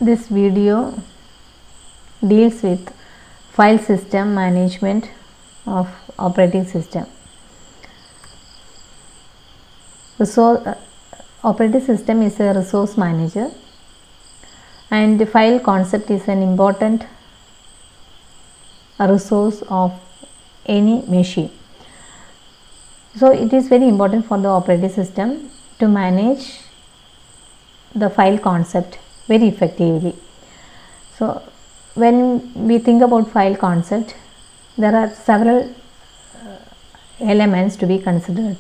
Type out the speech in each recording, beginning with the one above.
This video deals with file system management of operating system. Operating system is a resource manager, and the file concept is an important resource of any machine. So it is very important for the operating system to manage the file concept very effectively. So when we think about file concept, there are several elements to be considered.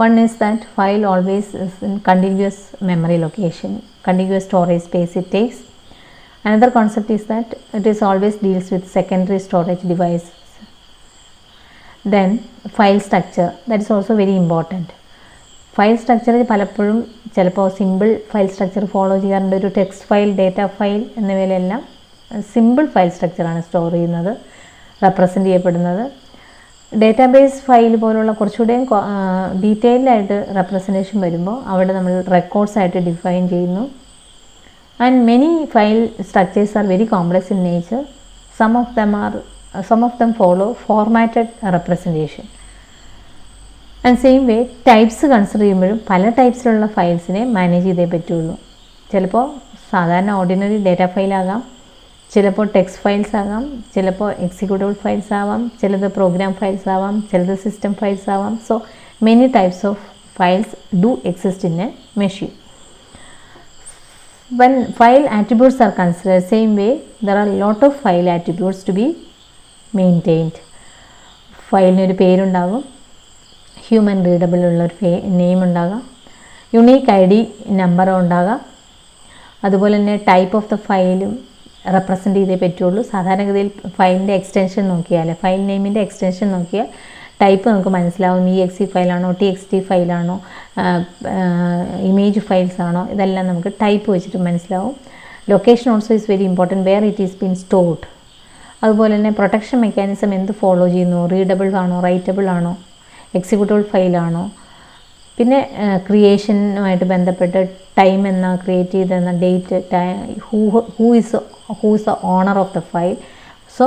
One is that file always is in contiguous memory location, contiguous storage space it takes. Another concept is that it is always deals with secondary storage device. Then file structure, that is also very important. File structure പലപ്പോഴും ചിലപ്പോൾ simple file structure follow ചെയ്യാറുണ്ട്. ഒരു text file, data file എന്നിവയിലെല്ലാം simple file സ്ട്രക്ചറാണ് store ചെയ്യുന്നത്, represent ചെയ്യപ്പെടുന്നത്. Database file പോലുള്ള കുറച്ചുകൂടെയും ഡീറ്റെയിൽഡായിട്ട് റെപ്രസെൻറ്റേഷൻ വരുമ്പോൾ അവിടെ നമ്മൾ റെക്കോർഡ്സ് ആയിട്ട് ഡിഫൈൻ ചെയ്യുന്നു. And many file structures are very complex in nature. some of them follow formatted representation. And same way types consider ചെയ്യുമ്പോഴും പല ടൈപ്സിലുള്ള ഫയൽസിനെ മാനേജ് ചെയ്തേ പറ്റുള്ളൂ. ചിലപ്പോൾ സാധാരണ ഓർഡിനറി ഡേറ്റ ഫയലാകാം, ചിലപ്പോൾ ടെക്സ്റ്റ് ഫയൽസ് ആകാം, ചിലപ്പോൾ എക്സിക്യൂട്ടബിൾ ഫയൽസ് ആവാം, ചിലത് പ്രോഗ്രാം ഫയൽസ് ആവാം, ചിലത് സിസ്റ്റം ഫയൽസ് ആവാം. So many types of files do exist in A machine. When file attributes are considered, same way there are lot of file attributes to be maintained. ഫയലിന് ഒരു പേരുണ്ടാകും, human readable ഉള്ളൊരു name ഉണ്ടാകാം, unique ID number ഉണ്ടാകാം. അതുപോലെ തന്നെ type of the ഫയലും represent ചെയ്തേ പറ്റുള്ളൂ. സാധാരണഗതിയിൽ ഫയലിൻ്റെ എക്സ്റ്റൻഷൻ നോക്കിയാൽ, ഫയൽ നെയിമിൻ്റെ എക്സ്റ്റൻഷൻ നോക്കിയാൽ ടൈപ്പ് നമുക്ക് മനസ്സിലാവും. EXE ഫയലാണോ, TXT ഫയലാണോ, ഇമേജ് ഫയൽസ് ആണോ, ഇതെല്ലാം നമുക്ക് ടൈപ്പ് വെച്ചിട്ട് മനസ്സിലാവും. Location also is very important, where it is been stored. അതുപോലെ തന്നെ പ്രൊട്ടക്ഷൻ മെക്കാനിസം എന്ത് ഫോളോ ചെയ്യുന്നു, റീഡബിൾ ആണോ, റൈറ്റബിൾ ആണോ, എക്സിക്യൂട്ടബിൾ ഫയലാണോ. പിന്നെ ക്രിയേഷനുമായിട്ട് ബന്ധപ്പെട്ട് ടൈം എന്ന ക്രിയേറ്റ് ചെയ്തെന്ന date, who is the owner of the file. So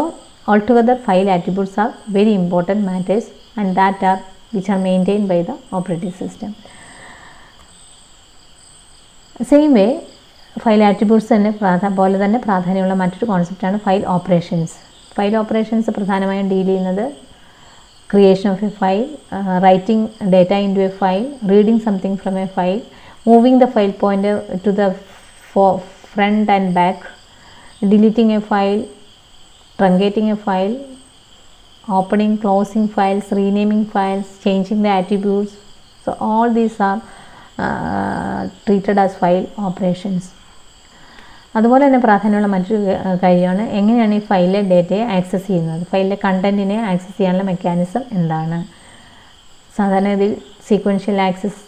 altogether file attributes are very important matters, and that are which are maintained by the operating system. Same way file attributes തന്നെ പോലെ തന്നെ പ്രാധാന്യമുള്ള മറ്റൊരു കോൺസെപ്റ്റാണ് file operations. File operations പ്രധാനമായും deal ചെയ്യുന്നത് creation of a file, writing data into a file, reading something from a file, moving the file pointer to the front and back, deleting a file, truncating a file, opening, closing files, renaming files, changing the attributes. So all these are treated as file operations. അതുപോലെ തന്നെ പ്രാധാന്യമുള്ള മറ്റൊരു കാര്യമാണ് എങ്ങനെയാണ് ഈ ഫയലിലെ ഡേറ്റയെ access ചെയ്യുന്നത്, ഫയലിലെ കണ്ടൻറ്റിനെ ആക്സസ് ചെയ്യാനുള്ള മെക്കാനിസം എന്താണ്. സാധാരണ ഇതിൽ sequential access,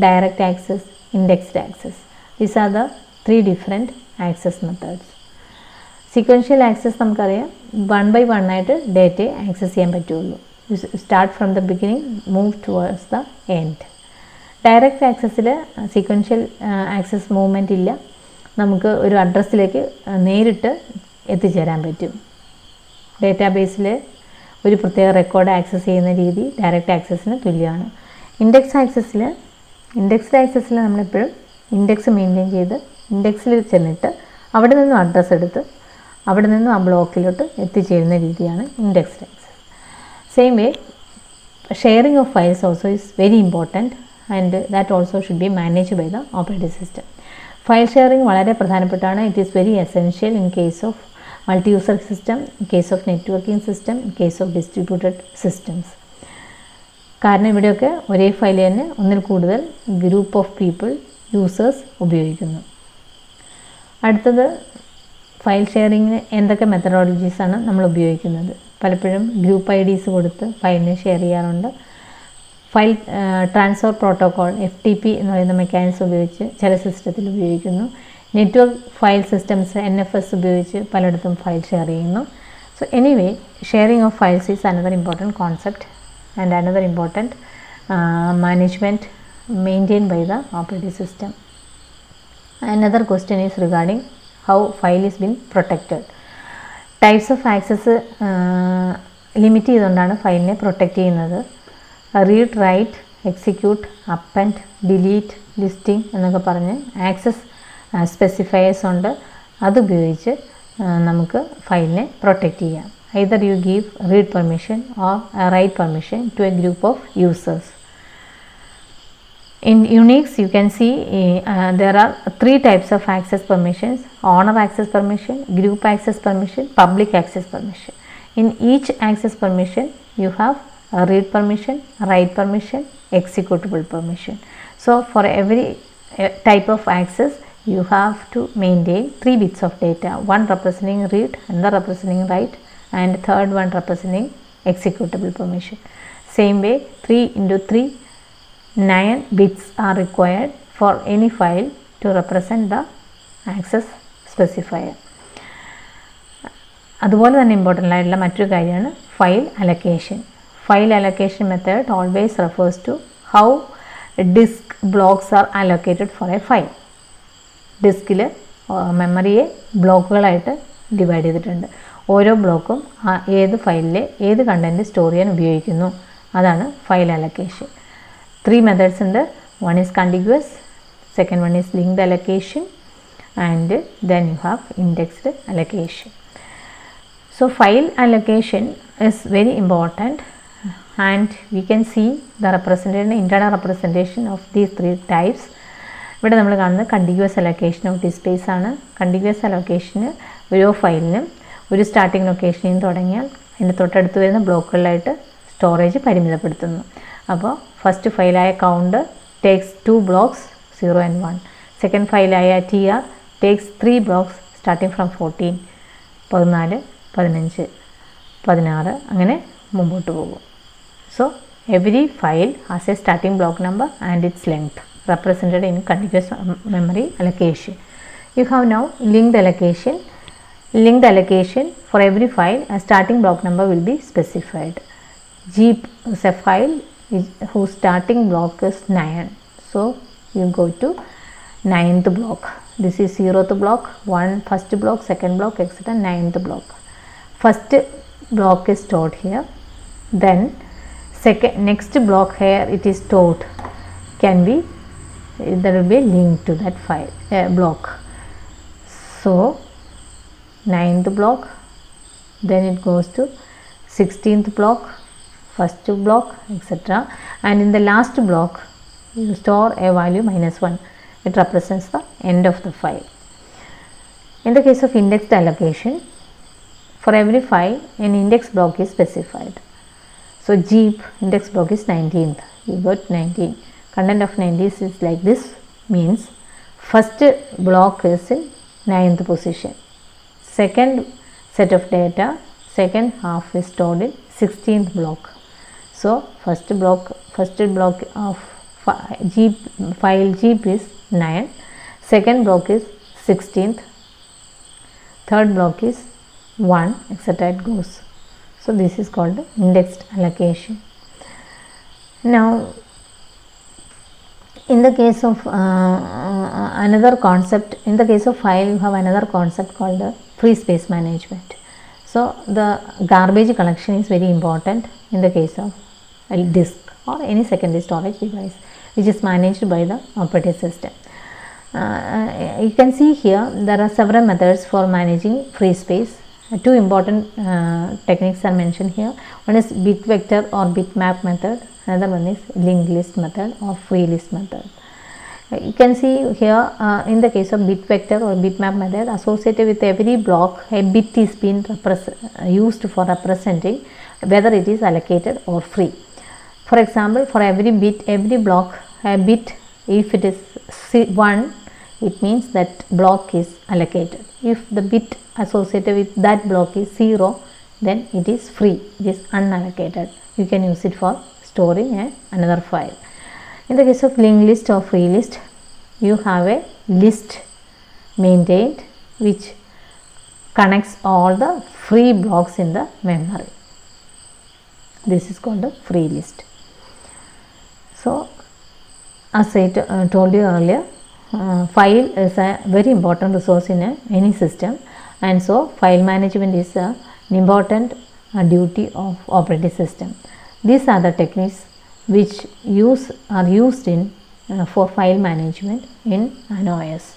direct access, indexed access. These are the 3 different access methods. Sequential access നമുക്കറിയാം, 1 by 1 ആയിട്ട് ഡേറ്റയെ ആക്സസ് ചെയ്യാൻ പറ്റുള്ളൂ. Start from the beginning, move towards the end. Direct ആക്സസിൽ സീക്വൻഷ്യൽ ആക്സസ് മൂവ്മെൻ്റ് ഇല്ല, നമുക്ക് ഒരു അഡ്രസ്സിലേക്ക് നേരിട്ട് എത്തിച്ചേരാൻ പറ്റും. ഡേറ്റാബേസിൽ ഒരു പ്രത്യേക റെക്കോർഡ് ആക്സസ് ചെയ്യുന്ന രീതി ഡയറക്റ്റ് ആക്സസിന് തുല്യമാണ്. ഇൻഡെക്സ്ഡ് ആക്സസിൽ നമ്മളെപ്പോഴും ഇൻഡെക്സ് മെയിൻറ്റെയിൻ ചെയ്ത് ഇൻഡെക്സിൽ ചെന്നിട്ട് അവിടെ നിന്നും അഡ്രസ്സ് എടുത്ത് അവിടെ നിന്നും ആ ബ്ലോക്കിലോട്ട് എത്തിച്ചേരുന്ന രീതിയാണ് indexed access. Same way sharing of files also is very important, and that also should be managed by the operating system. File sharing വളരെ പ്രധാനപ്പെട്ടാണ്. It is very essential in case of multi user system, in case of networking system, in case of distributed systems. കാരണം ഇവിടെയൊക്കെ ഒരേ file തന്നെ ഒന്നിൽ കൂടുതൽ group of people, users ഉപയോഗിക്കുന്നു. അടുത്തത് ഫയൽ ഷെയറിങ്ങിന് എന്തൊക്കെ മെത്തഡോളജീസാണ് നമ്മൾ ഉപയോഗിക്കുന്നത്. പലപ്പോഴും ഗ്രൂപ്പ് IDs കൊടുത്ത് ഫയലിനെ ഷെയർ ചെയ്യാറുണ്ട്. ഫയൽ ട്രാൻസ്ഫർ പ്രോട്ടോക്കോൾ FTP എന്ന് പറയുന്ന മെക്കാനിസം ഉപയോഗിച്ച് ചില സിസ്റ്റത്തിൽ ഉപയോഗിക്കുന്നു. നെറ്റ്വർക്ക് ഫയൽ സിസ്റ്റംസ് NFS ഉപയോഗിച്ച് പലയിടത്തും ഫയൽ ഷെയർ ചെയ്യുന്നു. So anyway, sharing of files is another important concept and another important management maintained by the operating system. Another question is regarding how file is been protected. Types of access limit ചെയ്തുകൊണ്ടാണ് ഫയലിനെ protect ചെയ്യുന്നത്. Read, write, execute, append, delete, listing എന്നൊക്കെ പറഞ്ഞ് access specifiers ഉണ്ട്. അതുപയോഗിച്ച് നമുക്ക് ഫയലിനെ protect ചെയ്യാം. either you give read permission or write permission to a group of users. In Unix you can see there are 3 types of access permissions: owner access permission, group access permission, public access permission. In each access permission you have a read permission, write permission, executable permission. So for every type of access you have to maintain 3 bits of data, one representing read, another representing write, and third one representing executable permission. Same way 3 into 3, 9 bits are required for any file to represent the access specifier. അതുപോലെ തന്നെ important ആയിട്ടുള്ള മറ്റൊരു കാര്യമാണ് file allocation. File allocation method always refers to how disk blocks are allocated for a file. ഡിസ്കിൽ മെമ്മറിയെ ബ്ലോക്കുകളായിട്ട് divide ചെയ്തിട്ടുണ്ട്. ഓരോ ബ്ലോക്കും ഏത് ഫയലിലെ ഏത് കണ്ടൻറ്റ് സ്റ്റോർ ചെയ്യാൻ ഉപയോഗിക്കുന്നു, അതാണ് ഫയൽ അലൊക്കേഷൻ. 3 methods ഉണ്ട്. One is contiguous, second one is linked allocation, and then you have indexed allocation. So file allocation is very important, and we can see the internal representation of these 3 types. ഇവിടെ നമ്മൾ കാണുന്നത് contiguous allocation of disk space ആണ്. Contiguous അലൊക്കേഷന് ഓരോ ഫയലിനും ഒരു starting ലൊക്കേഷനിൽ നിന്ന് തുടങ്ങിയാൽ അതിൻ്റെ തൊട്ടടുത്ത് വരുന്ന ബ്ലോക്കുകളിലായിട്ട് സ്റ്റോറേജ് പരിമിതപ്പെടുത്തുന്നു. അപ്പോൾ ഫസ്റ്റ് ഫയലായ count takes 2 blocks 0 and 1. Second ഫയലായ TR takes 3 blocks starting from 14, 14, 15, 16 അങ്ങനെ മുമ്പോട്ട് പോകും. So every file has a starting block number and its length represented in contiguous memory allocation. You have now linked allocation. Linked allocation, for every file a starting block number will be specified. Jeep is a file whose starting block is 9. So you go to 9th block. This is 0th block, first block, second block, etc. 9th block. First block is stored here. Then next block here it is stored. There will be a link to that file block. So 9th block, then it goes to 16th block, first block, etc. And in the last block you store a value -1. It represents the end of the file. In the case of indexed allocation, for every file an index block is specified. So Jeep index block is 19th. You got 19. Content of 90 is like this, means first block is in 9th position. Second set of data, second half is stored in 16th block. So first block of file Jeep is 9, second block is 16th, third block is 1, etc. it goes. So this is called indexed allocation. Now in the case of another concept, in the case of file you have another concept called free space management. So the garbage collection is very important in the case of a disk or any secondary storage device which is managed by the operating system. You can see here there are several methods for managing free space. 2 important techniques are mentioned here. One is bit vector or bitmap method. Another one is linked list method or free list method. You can see here in the case of bit vector or bitmap method, associated with every block a bit is being used for representing whether it is allocated or free. For example, for every bit, every block, a bit, if it is 1, it means that block is allocated. If the bit associated with that block is 0, then it is free, it is unallocated. You can use it for storing another file. In the case of linked list or free list, you have a list maintained which connects all the free blocks in the memory. This is called a free list. So as I told you earlier, file is a very important resource in any system, and so file management is an important duty of operating system. These are the techniques which are used in for file management in an OS.